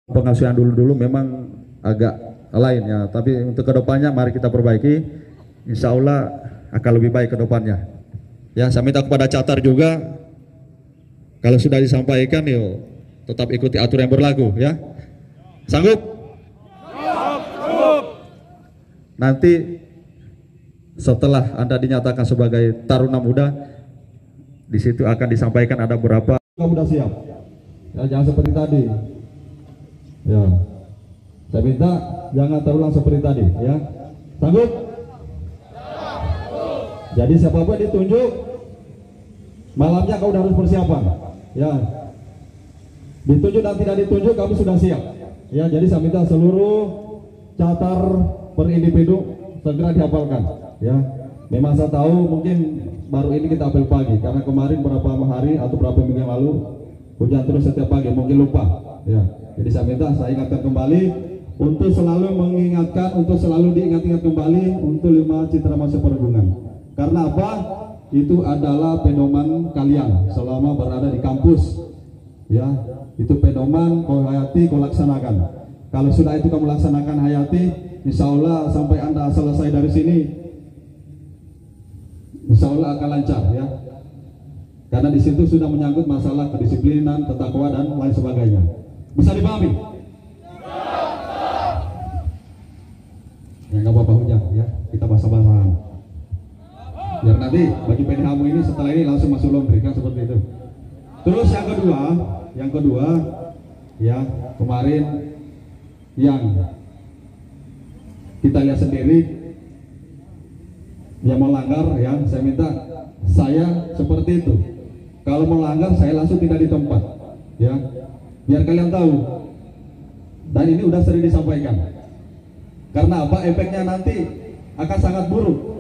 pengasuhan dulu memang agak lain ya, tapi untuk kedepannya mari kita perbaiki, insya Allah akan lebih baik kedepannya ya. Saya minta kepada catar juga, kalau sudah disampaikan yuk tetap ikuti aturan yang berlaku ya. Sanggup? Nanti setelah Anda dinyatakan sebagai taruna muda, di situ akan disampaikan ada berapa. Kamu sudah siap ya, jangan seperti tadi ya. Saya minta jangan terulang seperti tadi ya. Sanggup? Jadi siapapun ditunjuk, malamnya kau udah harus persiapan ya. Ditunjuk dan tidak ditunjuk kamu sudah siap ya. Jadi saya minta seluruh catar per individu segera dihafalkan ya. Memang saya tahu mungkin baru ini kita apel pagi, karena kemarin beberapa hari atau beberapa minggu yang lalu hujan terus setiap pagi, mungkin lupa ya. Jadi saya minta, saya ingatkan kembali untuk selalu mengingatkan, untuk selalu diingat-ingat kembali untuk 5 citra masa perhubungan. Karena apa? Itu adalah pedoman kalian selama berada di kampus ya. Itu pedoman kau hayati, kau laksanakan. Kalau sudah itu kamu laksanakan, hayati, insya Allah sampai Anda selesai dari sini, insya Allah akan lancar ya. Karena di situ sudah menyangkut masalah kedisiplinan, tata kelola dan lain sebagainya. Bisa dipahami? Ya nggak apa-apa hujan ya, kita bahasa-basahan. Biar nanti bagi PDHmu ini setelah ini langsung masuk laundry kan, seperti itu. Terus yang kedua ya, kemarin yang kita lihat sendiri yang melanggar ya, saya minta saya seperti itu. Kalau melanggar saya langsung tidak di tempat ya, biar kalian tahu. Dan ini udah sering disampaikan. Karena apa? Efeknya nanti akan sangat buruk.